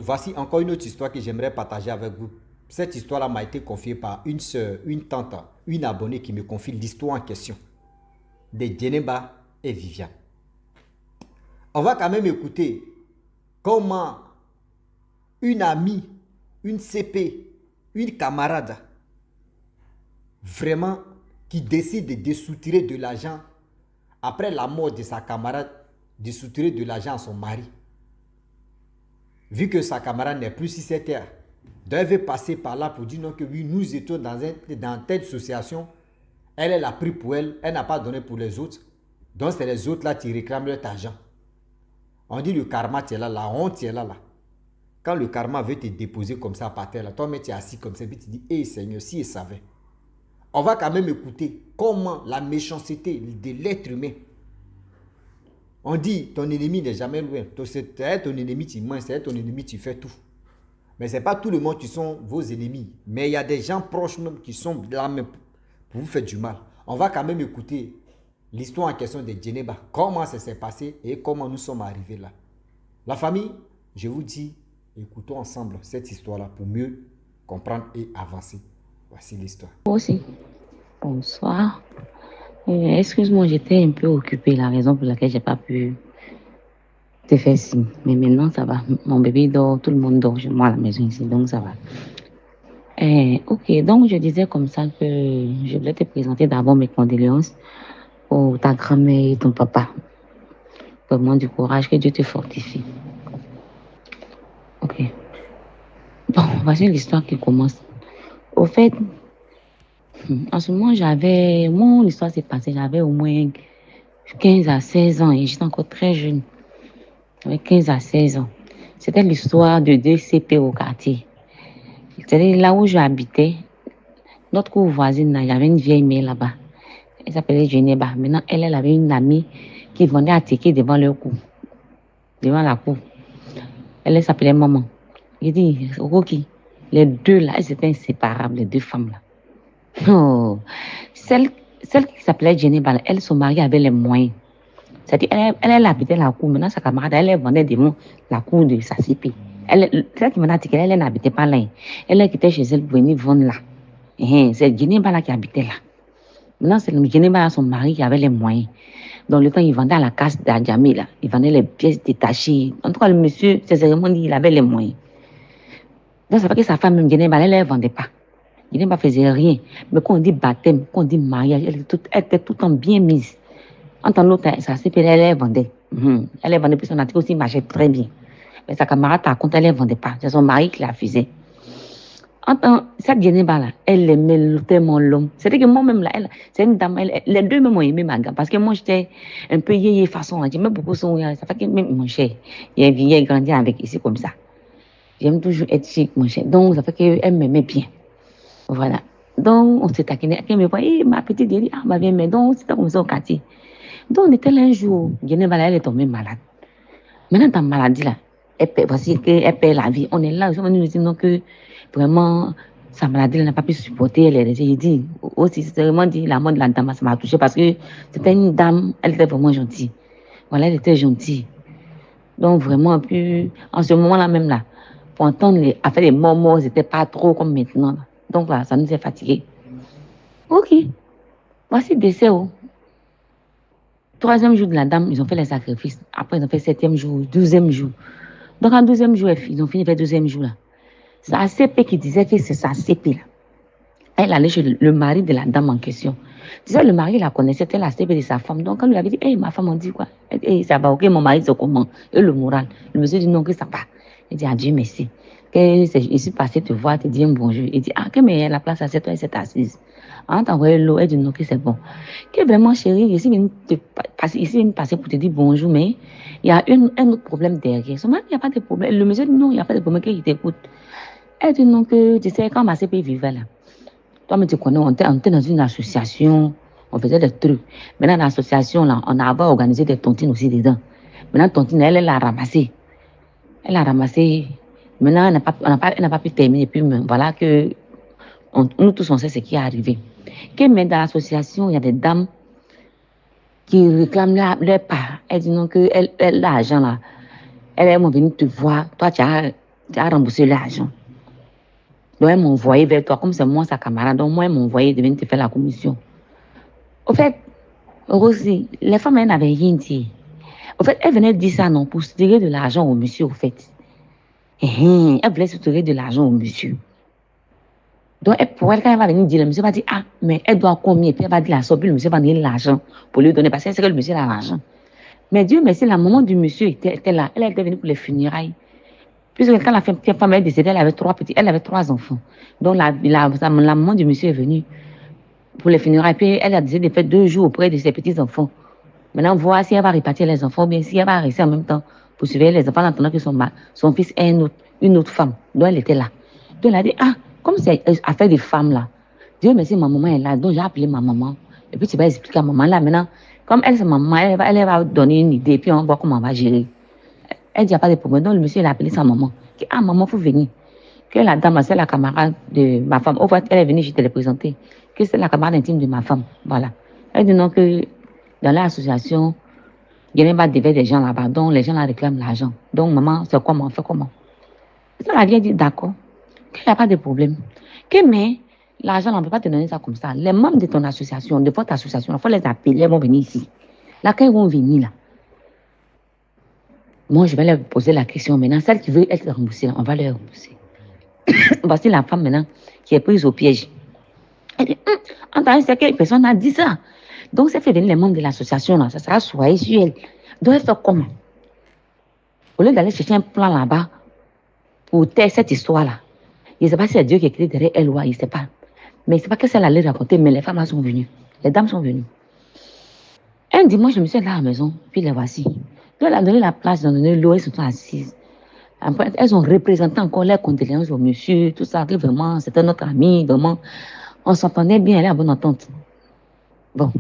Voici encore une autre histoire que j'aimerais partager avec vous. Cette histoire-là m'a été confiée par une soeur, une tante, une abonnée qui me confie l'histoire en question de Djeneba et Viviane. On va quand même écouter comment une amie, une CP, une camarade, vraiment qui décide de soutirer de l'argent après la mort de sa camarade, de soutirer de l'argent à son mari. Vu que sa camarade n'est plus sur cette terre, donc elle veut passer par là pour dire non que oui, nous étions dans telle association, elle a pris pour elle, elle n'a pas donné pour les autres, donc c'est les autres là qui réclament leur argent. On dit le karma tu es là, la honte tu es là. Quand le karma veut te déposer comme ça par terre, là, toi-même tu es assis comme ça, et tu dis, hé Seigneur, si il savait. On va quand même écouter comment la méchanceté de l'être humain. On dit, ton ennemi n'est jamais loin. C'est ton ennemi, tu manges, c'est ton ennemi, tu fais tout. Mais ce n'est pas tout le monde qui sont vos ennemis. Mais il y a des gens proches même qui sont là même pour vous faire du mal. On va quand même écouter l'histoire en question de Djeneba. Comment ça s'est passé et comment nous sommes arrivés là. La famille, je vous dis, écoutons ensemble cette histoire-là pour mieux comprendre et avancer. Voici l'histoire. Moi aussi. Bonsoir. Excuse-moi, j'étais un peu occupée, la raison pour laquelle j'ai pas pu te faire signe. Mais maintenant, ça va. Mon bébé dort, tout le monde dort chez moi à la maison ici, donc ça va. Ok, donc je disais comme ça que je voulais te présenter d'abord mes condoléances pour ta grand-mère et ton papa. Vraiment du courage, que Dieu te fortifie. Ok. Bon, voici l'histoire qui commence. Au fait, en ce moment, mon histoire s'est passée, j'avais au moins 15 à 16 ans et j'étais encore très jeune. J'avais 15 à 16 ans. C'était l'histoire de deux CP au quartier. C'est là où j'habitais. Notre cour voisine, il y avait une vieille mère là-bas. Elle s'appelait Geneba. Maintenant, elle avait une amie qui vendait à ticket devant leur cour. Devant la cour. Elle s'appelait Maman. Il dit, Rocky, les deux là, elles étaient inséparables, les deux femmes là. Oh. Celle qui s'appelait Geneba, elle, son mari avait les moyens. C'est-à-dire, elle habitait la cour. Maintenant, sa camarade, elle vendait des mots la cour de sa CP. Celle qui m'a dit qu'elle n'habitait pas là. Elle quittait chez elle pour venir vendre là. C'est Djeneba là qui habitait là. Maintenant, c'est Djeneba là, son mari qui avait les moyens. Donc, le temps, il vendait à la casse d'Adjamé là. Il vendait les pièces détachées. En tout cas, le monsieur, sincèrement dit, il avait les moyens. Donc, ça fait que sa femme, même Djeneba, elle ne vendait pas. Djeneba ne faisait rien. Mais quand on dit baptême, quand on dit mariage, elle était tout le temps bien mise. En tant l'autre, ça CP, elle vendait. Elle vendait, puis son article aussi marchait très bien. Mais sa camarade, par contre, elle ne vendait pas. C'est son mari qui la faisait. En tant cette Djeneba là, elle aimait tellement l'homme. C'était que moi-même là, c'est une dame, les deux m'ont aimé ma gamme. Parce que moi, j'étais un peu yéyé façon. J'aimais beaucoup son. Ça fait que même mon cher, il a grandi avec ici comme ça. J'aime toujours être chic, mon cher. Donc, ça fait qu'elle m'aimait bien. Voilà. Donc, on s'est taquiné. Elle me voit, ma petite, elle dit, ah, ma bien, donc, c'était comme ça au quartier. Donc, on était là un jour, Djeneba là, elle est tombée malade. Maintenant, ta maladie là, voici qu'elle perd la vie. On est là, on nous dit non que vraiment, sa maladie, elle n'a pas pu supporter. J'ai dit, aussi, c'est vraiment dit, la mort de la dame, ça m'a touché parce que c'était une dame, elle était vraiment gentille. Voilà, elle était gentille. Donc, vraiment, puis, en ce moment-là même là, pour entendre affaires des morts, c'était pas trop comme maintenant. Là. Donc, là, ça nous a fatigués. Ok, voici le décès. Oh. Troisième jour de la dame, ils ont fait les sacrifices. Après, ils ont fait septième jour, 12e jour. Donc, en 12e jour, ils ont fini le 12e jour là. C'est la CP qui disait que c'est sa CP là. Elle allait chez le mari de la dame en question. Disait le mari la connaissait, c'était la CP de sa femme. Donc, quand lui avait dit, hey, ma femme, on dit quoi? Hey, ça va, ok, mon mari, c'est comment? Et le moral. Le monsieur dit non, que ça va. Il dit, adieu, merci. Je suis passé te voir, te dire un bonjour. Il dit, ah, que mais la place à cette toi, elle s'est assise. En t'envoyant l'eau, elle dit non, que c'est bon. Que vraiment, chérie, ici, vient passer pour te dire bonjour, mais il y a un autre problème derrière. Son mari, il n'y a pas de problème. Le monsieur dit non, il n'y a pas de problème, qu'il t'écoute. Elle dit non, que tu sais, quand ma CP vivait là, toi, mais tu connais, on était dans une association, on faisait des trucs. Maintenant, l'association, là, on a organisé des tontines aussi dedans. Maintenant, tontine, elle l'a ramassée. Elle a ramassé. Maintenant, elle n'a pas pu terminer. Puis, voilà que nous tous, on sait ce qui est arrivé. Que même dans l'association, il y a des dames qui réclament leur part. Elle dit non, que l'argent, là, elle est venue te voir. Toi, tu as Tu as remboursé l'argent. Donc, elle m'a envoyé vers toi, comme c'est moi sa camarade. Donc, moi, elle m'a envoyé de venir te faire la commission. Au fait, Rosie, les femmes, elles n'avaient rien dit. Au fait, elle venait dire ça, non, pour se tirer de l'argent au monsieur, au fait. Elle voulait se tirer de l'argent au monsieur. Donc, pour elle, quand elle va venir dire, le monsieur va dire, ah, mais elle doit combien? Puis elle va dire la somme, puis le monsieur va donner l'argent pour lui donner, parce qu'elle sait que le monsieur a l'argent. Mais Dieu merci, la maman du monsieur était là. Elle était venue pour les funérailles. Puisque quand la femme est décédée, elle avait 3 enfants. Donc, la maman du monsieur est venue pour les funérailles. Puis elle a décidé de faire 2 jours auprès de ses petits-enfants. Maintenant, voir si elle va répartir les enfants ou bien si elle va rester en même temps pour surveiller les enfants en attendant que son fils ait une autre femme. Donc, elle était là. Donc, elle a dit, ah, comme c'est affaire des femmes là, Dieu merci, ma maman est là. Donc, j'ai appelé ma maman. Et puis, tu vas expliquer à maman là. Maintenant, comme elle, c'est ma maman, elle va donner une idée. Puis, on va voir comment on va gérer. Elle dit, il n'y a pas de problème. Donc, le monsieur, il a appelé sa maman. Il dit, ah, maman, il faut venir. Que la dame, c'est la camarade de ma femme. Au fait, elle est venue, je te l'ai présentée. Que c'est la camarade intime de ma femme. Voilà. Elle dit non, que dans l'association, il n'y a même pas de des gens là-bas. Donc, les gens là réclament l'argent. Donc, maman, c'est comment, on fait comment? Ça, la vieille dit, d'accord. Qu'il n'y a pas de problème. Que, mais, l'argent, on ne peut pas te donner ça comme ça. Les membres de ton association, de votre association, il faut les appeler, ils vont venir ici. Là, quand ils vont venir, là, moi, je vais leur poser la question maintenant. Celle qui veut être remboursée, on va leur rembourser. Voici la femme maintenant qui est prise au piège. Elle dit, entendez, c'est quelle personne a dit ça? Donc, ça fait venir les membres de l'association, là, ça sera soigné sur elle. Donc, elle fait comment? Au lieu d'aller chercher un plan là-bas pour taire cette histoire-là, je ne sais pas si c'est Dieu qui est écrit derrière elle ou il ne sait pas. Mais il ne sait pas que ça allait raconter, mais les femmes là sont venues. Les dames sont venues. Un dimanche, je me suis là à la maison, puis les voici. Donc, elle a donné la place, ils ont donné l'eau, elles sont assises. Après, elles ont représenté encore leurs condoléances au monsieur, tout ça, que vraiment, c'était notre ami, vraiment. On s'entendait bien, elle est en bonne entente. Bon,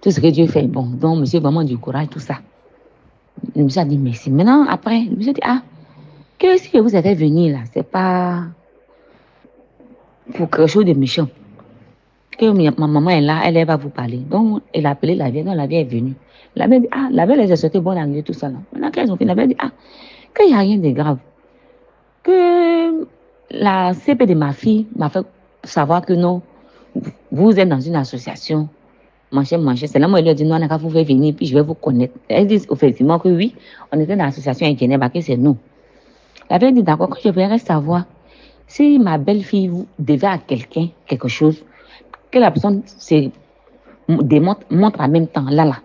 tout ce que Dieu fait, bon, donc monsieur, vraiment du courage, tout ça. Le monsieur a dit merci. Maintenant, après, le monsieur a dit, ah, que si vous avez venu là, c'est pas pour quelque chose de méchant. Que ma maman est là, elle va vous parler. Donc, elle a appelé la vieille, donc la vieille est venue. La vieille dit, ah, la vieille les a sauté bon anglais, tout ça là. Maintenant qu'elles ont fait, la vieille dit, ah, qu'il n'y a rien de grave. Que la CP de ma fille m'a fait savoir que non, vous êtes dans une association, manger. C'est là moi, elle lui a dit, non, vous pouvez venir, puis je vais vous connaître. Elle dit effectivement que oui, on était dans l'association avec Genève, que c'est nous. La vieille dit, d'accord, quand je voudrais savoir si ma belle-fille devait à quelqu'un quelque chose, que la personne montre en même temps, là,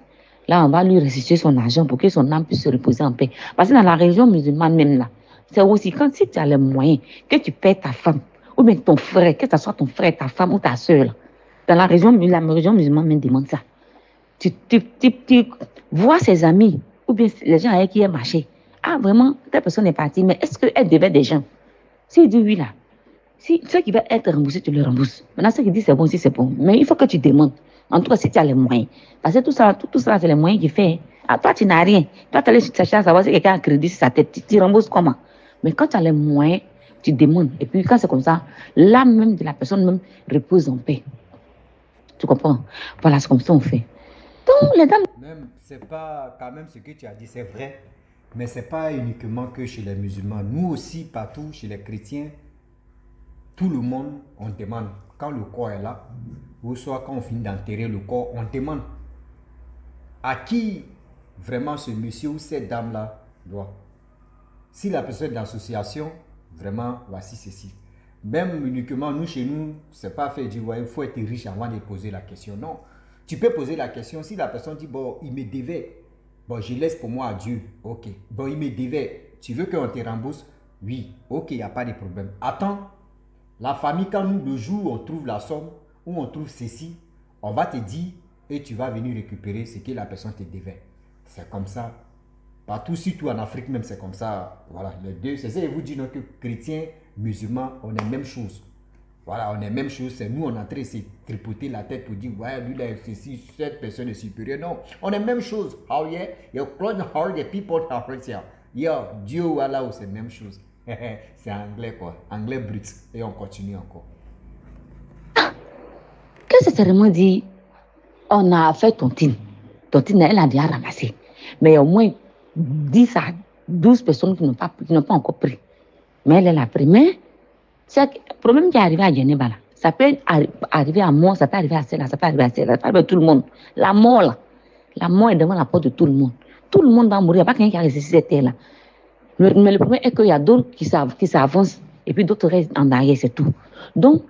on va lui restituer son argent pour que son âme puisse se reposer en paix. Parce que dans la région musulmane même là, c'est aussi quand si tu as les moyens, que tu paies ta femme, ou bien ton frère, que ce soit ton frère, ta femme ou ta soeur, là, dans la région musulmane même demande ça. Tu vois ses amis, ou bien les gens avec qui elle marché. Ah, vraiment, telle personne est partie, mais est-ce qu'elle devait des gens? S'il dit oui là, si ceux qui veulent être remboursés, tu les rembourses. Maintenant, ceux qui disent c'est bon, si c'est bon. Mais il faut que tu demandes. En tout cas, si tu as les moyens. Parce que tout ça, c'est les moyens qui fait. Ah, toi, tu n'as rien. Toi, tu as allé chercher à savoir si quelqu'un a crédit sur sa tête. Tu rembourses comment? Mais quand tu as les moyens, tu demandes. Et puis, quand c'est comme ça, l'âme même de la personne même repose en paix. Tu comprends? Voilà, c'est comme ça on fait. Donc, les dames. Même, c'est pas quand même ce que tu as dit, c'est vrai. Mais c'est pas uniquement que chez les musulmans. Nous aussi, partout, chez les chrétiens, tout le monde, on demande. Quand le corps est là, ou soit quand on finit d'enterrer le corps, on demande à qui vraiment ce monsieur ou cette dame-là doit. Si la personne est d'association, vraiment, voici ceci. Même uniquement, nous, chez nous, c'est pas fait du il faut être riche avant de poser la question. Non. Tu peux poser la question si la personne dit, bon, il me devait. Bon, je laisse pour moi à Dieu. Ok. Bon, il me devait. Tu veux qu'on te rembourse? Oui. Ok, il n'y a pas de problème. Attends. La famille, quand nous, le jour où on trouve la somme, où on trouve ceci, on va te dire et tu vas venir récupérer ce que la personne te devait. C'est comme ça. Partout, surtout en Afrique même, c'est comme ça. Voilà, les deux. C'est ça, je vous dis donc, que chrétiens, musulmans, on est même chose. Voilà, on est même chose. C'est nous, on est en train de se tripoter la tête pour dire, ouais, lui, là, ceci, cette personne est supérieure. Non, on est même chose. How yeah? You're close hard, the people are here. Yo, Dieu ou Allah, c'est la même chose. C'est anglais, quoi. Anglais brut. Et on continue encore. Qu'est-ce que c'est vraiment dit? On a fait tontine. Tontine, elle a déjà ramassé. Mais au moins 10 à 12 personnes qui n'ont pas encore pris. Mais elle est la première. C'est le problème qui est arrivé à Djeneba, là. Ça peut arriver à moi, ça peut arriver à celle-là, ça peut arriver à celle-là, ça peut arriver à tout le monde. La mort, là. La mort est devant la porte de tout le monde. Tout le monde va mourir. Il n'y a pas quelqu'un qui a resté sur cette terre-là. Mais le problème est qu'il y a d'autres qui s'avancent et puis d'autres restent en arrière, c'est tout. Donc,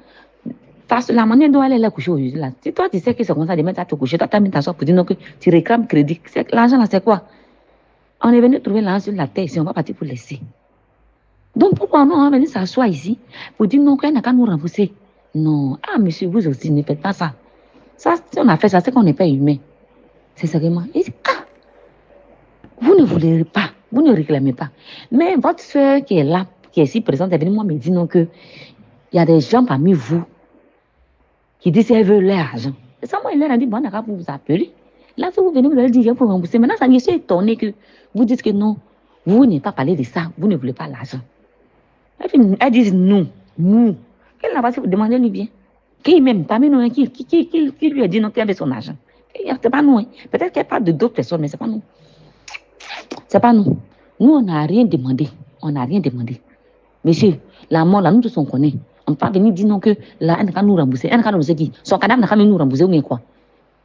parce que la manière dont elle est couchée aujourd'hui, là, si toi tu sais que c'est comme ça, demain tu vas te coucher, toi tu as mis ta soeur pour dire non, que tu réclames crédit. L'argent là, c'est quoi? On est venu trouver l'argent sur la terre ici, on va partir pour laisser. Donc pourquoi non, on va venir s'asseoir ici pour dire non, qu'elle n'a qu'à nous rembourser? Non, ah monsieur, vous aussi, ne faites pas ça. Ça, si on a fait ça, c'est qu'on n'est pas humain. C'est seulement, il dit, ah, vous ne voulez pas, vous ne réclamez pas. Mais votre soeur qui est là, qui est ici présente, est venue moi me dire non que il y a des gens parmi vous qui disent qu'elle veut l'argent. Et ça, moi, il leur a dit, bon, d'accord, vous vous appelez. Là, si vous venez, vous allez dire, je vais vous rembourser. Maintenant, ça me suis étonné que vous dites que non, vous n'avez pas parlé de ça, vous ne voulez pas l'argent. Elle dit non, nous. Quelle n'a pas si vous demandez-lui bien. Qui même, parmi nous, qui lui a dit non, qu'il avait son argent. C'est pas nous. Hein. Peut-être qu'elle parle de d'autres personnes, mais c'est pas nous. C'est pas nous. Nous, on n'a rien demandé. On n'a rien demandé. Monsieur, la mort, là, nous tous on connaît. On ne peut pas venir dire non que là, elle n'a qu'à nous rembourser. Elle n'a qu'à nous rembourser qui? Son cadavre n'a qu'à nous rembourser ou bien quoi?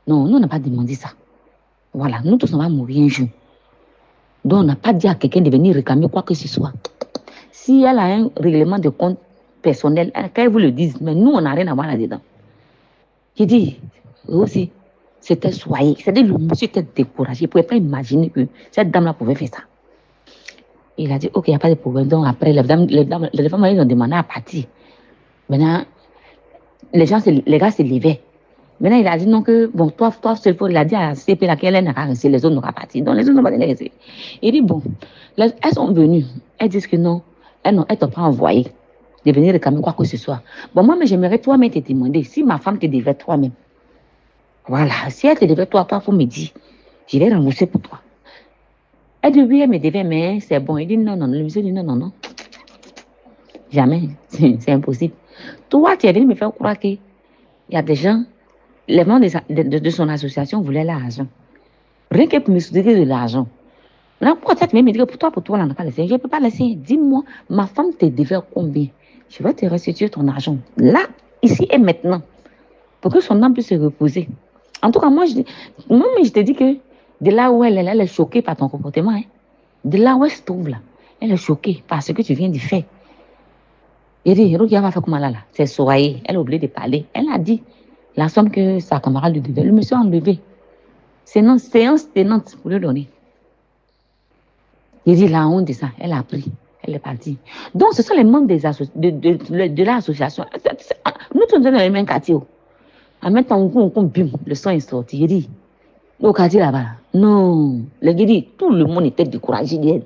Non, nous, on n'a pas demandé ça. Voilà, nous tous, on va mourir un jour. Donc, on n'a pas dit à quelqu'un de venir réclamer quoi que ce soit. Si elle a un règlement de compte personnel, qu'elle vous le dise, mais nous, on n'a rien à voir là-dedans. J'ai dit, aussi, c'était soyez. C'est-à-dire, le monsieur était découragé. Il ne pouvait pas imaginer que cette dame-là pouvait faire ça. Il a dit, ok, il n'y a pas de problème. Donc, après, les femmes, ils ont demandé à partir. Maintenant, les gars se levaient. Maintenant, il a dit non que, bon, toi, seul, il a dit à CP laquelle n'a pas resté, les autres n'ont pas parti. Donc, les autres n'ont pas resté. Il dit, bon, elles sont venues. Elles disent que non, elles ne t'ont pas envoyé de venir réclamer quoi que ce soit. Bon, moi, mais j'aimerais toi-même te demander, si ma femme te devait toi-même, voilà, si elle te devait toi, il faut me dire, je vais rembourser pour toi. Elle dit, oui, elle me devait, mais c'est bon. Il dit, non, non, le monsieur dit, non, non, non. Jamais, c'est impossible. Toi, tu es venu me faire croire qu'il y a des gens, les membres de son association voulaient l'argent. Rien que pour me soutirer de l'argent. Maintenant, pourquoi tu viens me dire que pour toi, là, on n'a pas laissé? Je ne peux pas laisser. Dis-moi, ma femme te devait combien? Je vais te restituer ton argent. Là, ici et maintenant. Pour que son âme puisse se reposer. En tout cas, moi, je te dis que de là où elle est choquée par ton comportement. Hein. De là où elle se trouve là, elle est choquée par ce que tu viens de faire. Il dit, regarde, va faire comment là, là. C'est soyez. Elle a oublié de parler. Elle a dit la somme que sa camarade lui devait. Le monsieur a enlevé. C'est une séance tenante pour lui donner. Il dit la honte de ça. Elle a pris. Elle est partie. Donc, ce sont les membres de l'association. Nous tous sommes dans le même quartier. En même temps, bim, le sang est sorti. Il dit, au quartier là-bas. Non. Le gars dit, tout le monde était découragé.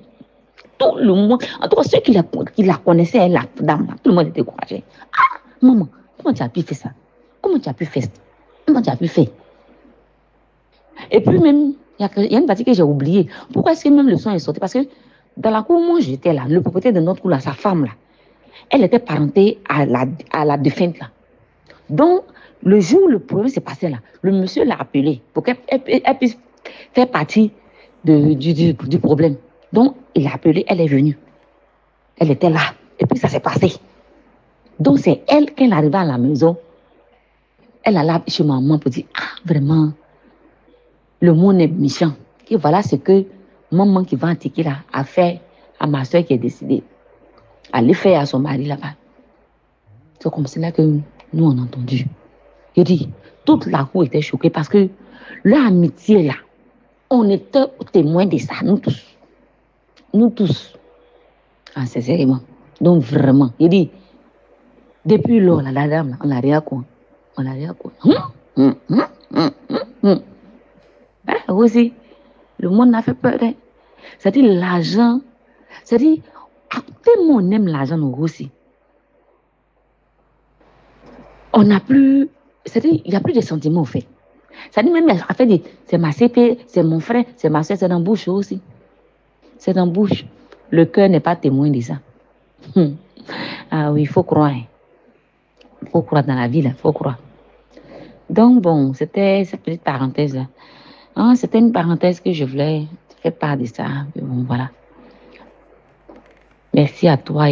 Tout le monde, en tout cas ceux qui la connaissaient, la dame, tout le monde était découragé. Ah, maman, comment tu as pu faire ça? Comment tu as pu faire ça? Comment tu as pu faire? Et puis même, il y a une partie que j'ai oubliée. Pourquoi est-ce que même le son est sorti? Parce que dans la cour où moi j'étais là, le propriétaire de notre cour là, sa femme là, elle était parentée à la défunte là. Donc, le jour où le problème s'est passé là, le monsieur l'a appelée pour qu'elle puisse faire partie du problème. Donc, il l'a appelée, elle est venue. Elle était là. Et puis, ça s'est passé. Donc, c'est elle, quand elle arrivait à la maison, elle allait chez maman pour dire, ah, vraiment, le monde est méchant. Et voilà ce que maman qui va en ticket là a fait à ma soeur qui est décédée. Elle l'a fait à son mari là-bas. C'est comme cela que nous, on a entendu. Il dit, toute la cour était choquée parce que leur amitié là, on était témoins de ça, nous tous. Nous tous. Ah, sincèrement. Donc, vraiment. Il dit, depuis lors, la dame, on n'a rien quoi. On n'a rien quoi. Aussi, le monde n'a fait peur. Hein. C'est-à-dire, l'argent, c'est-à-dire, tellement on aime l'argent, nous aussi. On n'a plus, c'est-à-dire, il n'y a plus de sentiments, au fait. C'est-à-dire, même, en fait, c'est ma CP, c'est mon frère, c'est ma soeur, c'est dans la bouche aussi. C'est dans la bouche. Le cœur n'est pas témoin de ça. Ah oui, il faut croire. Il faut croire dans la vie, il faut croire. Donc, bon, c'était cette petite parenthèse-là. Hein, c'était une parenthèse que je voulais faire part de ça. Bon, voilà. Merci à toi.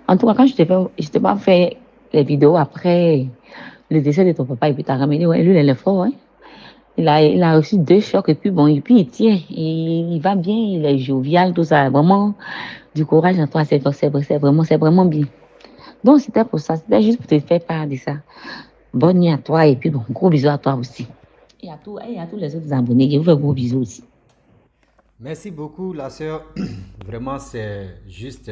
En tout cas, quand je t'ai pas fait les vidéos après le décès de ton papa et puis t'as ramené, ouais, lui, il est fort, ouais. Il a reçu 2 chocs et puis bon, et puis il tient, il va bien, il est jovial, tout ça. Vraiment, du courage en toi, c'est vraiment bien. Donc, c'était pour ça, c'était juste pour te faire part de ça. Bonne nuit à toi et puis bon, gros bisous à toi aussi. Et à tous les autres abonnés, je vous fais gros bisous aussi. Merci beaucoup, la sœur. Vraiment, c'est juste,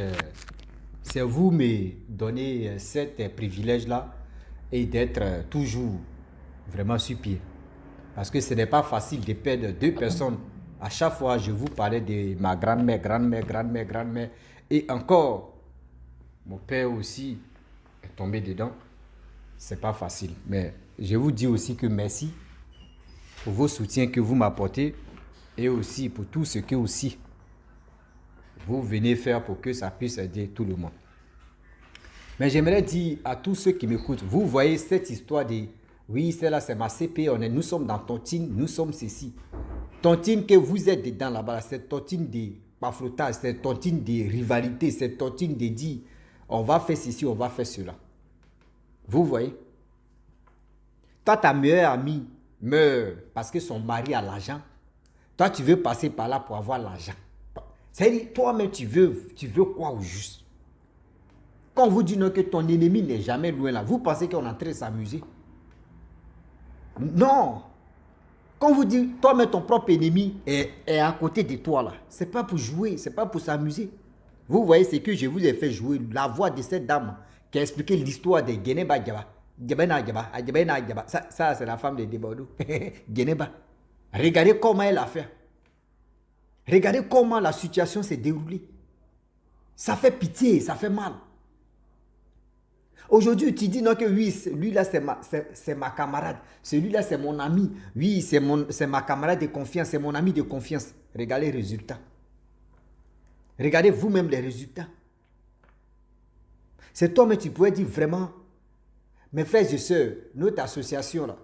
c'est vous me donner cet privilège-là et d'être toujours vraiment sur pied. Parce que ce n'est pas facile de perdre 2 personnes. À chaque fois, je vous parlais de ma grand-mère, grand-mère. Et encore, mon père aussi est tombé dedans. C'est pas facile. Mais je vous dis aussi que merci pour vos soutiens que vous m'apportez et aussi pour tout ce que aussi vous venez faire pour que ça puisse aider tout le monde. Mais j'aimerais dire à tous ceux qui m'écoutent, vous voyez cette histoire de oui, celle-là c'est ma CP, nous sommes dans Tontine, nous sommes ceci. Tontine que vous êtes dedans là-bas, c'est Tontine de paflotage, c'est Tontine de rivalité, c'est Tontine de dire on va faire ceci, on va faire cela. Vous voyez? Toi, ta meilleure amie meurt parce que son mari a l'argent. Toi, tu veux passer par là pour avoir l'argent. C'est-à-dire, toi-même, tu veux quoi au juste? Quand on vous dit non, que ton ennemi n'est jamais loin là, vous pensez qu'on est en train de s'amuser? Non. Quand on vous dit, toi-même, ton propre ennemi est à côté de toi là, c'est pas pour jouer, c'est pas pour s'amuser. Vous voyez ce que je vous ai fait jouer, la voix de cette dame qui a expliqué l'histoire de Geneba Djaba. Ça, c'est la femme de Debordou. Geneba. Regardez comment elle a fait. Regardez comment la situation s'est déroulée. Ça fait pitié, ça fait mal. Aujourd'hui, tu dis non que oui, lui-là, c'est ma camarade. Celui-là, c'est mon ami. Oui, c'est ma camarade de confiance, c'est mon ami de confiance. Regardez les résultats. Regardez vous-même les résultats. C'est toi, mais tu pourrais dire vraiment, mes frères et sœurs, notre association, là,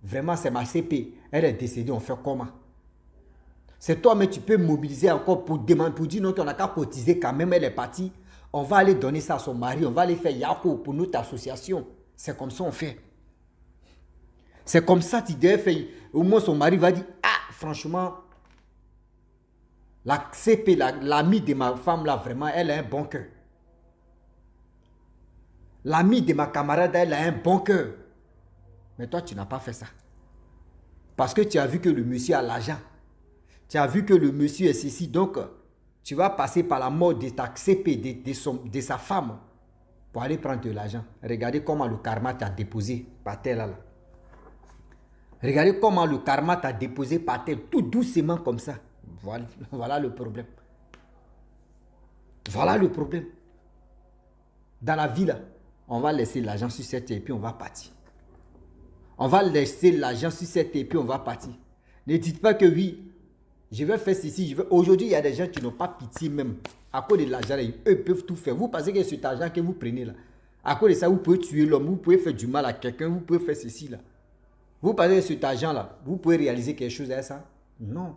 vraiment, c'est ma CP. Elle est décédée, on fait comment? C'est toi, mais tu peux mobiliser encore pour demander, pour dire non, qu'on n'a qu'à cotiser quand même, elle est partie. On va aller donner ça à son mari, on va aller faire Yako pour notre association. C'est comme ça on fait. C'est comme ça tu devais faire. Au moins son mari va dire, ah, franchement, la CP, l'amie de ma femme là, vraiment, elle a un bon cœur. L'amie de ma camarade, elle a un bon cœur. Mais toi, tu n'as pas fait ça. Parce que tu as vu que le monsieur a l'argent. Tu as vu que le monsieur est ceci. Donc, tu vas passer par la mort de ta CP, de sa femme, pour aller prendre de l'argent. Regardez comment le karma t'a déposé par terre là. Regardez comment le karma t'a déposé par terre, tout doucement comme ça. Voilà le problème. Voilà le problème. Dans la vie là, on va laisser l'argent sur cette terre et puis on va partir. On va laisser l'argent sur cette terre et puis on va partir. Ne dites pas que oui, je vais faire ceci, Aujourd'hui, il y a des gens qui n'ont pas pitié même. À cause de l'argent, eux peuvent tout faire. Vous pensez que cet argent que vous prenez là, à cause de ça, vous pouvez tuer l'homme, vous pouvez faire du mal à quelqu'un, vous pouvez faire ceci là. Vous pensez que cet argent là, vous pouvez réaliser quelque chose avec ça? Non.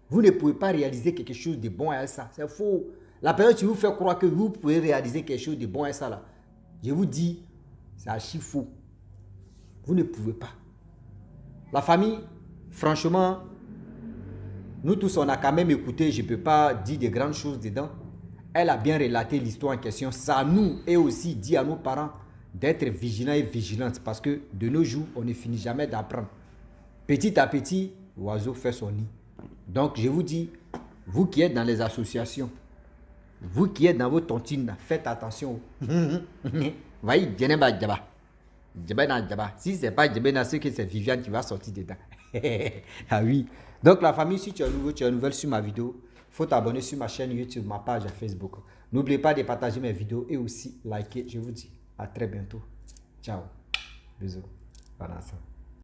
Vous ne pouvez pas réaliser quelque chose de bon avec ça. C'est faux. La personne qui vous fait croire que vous pouvez réaliser quelque chose de bon avec ça là, je vous dis, c'est archi faux. Vous ne pouvez pas. La famille, franchement, nous tous, on a quand même écouté, je ne peux pas dire de grandes choses dedans. Elle a bien relaté l'histoire en question. Ça nous et aussi dit à nos parents d'être vigilants et vigilantes parce que de nos jours, on ne finit jamais d'apprendre. Petit à petit, l'oiseau fait son nid. Donc, je vous dis, vous qui êtes dans les associations, vous qui êtes dans vos tontines, faites attention. Voyez, Djeneba Djaba. Si ce n'est pas Djebena, c'est que c'est Viviane qui va sortir dedans. Ah oui. Donc la famille, si tu es nouveau, tu es nouvelle sur ma vidéo, il faut t'abonner sur ma chaîne YouTube, ma page Facebook. N'oubliez pas de partager mes vidéos et aussi liker. Je vous dis à très bientôt. Ciao. Bisous. Voilà ça.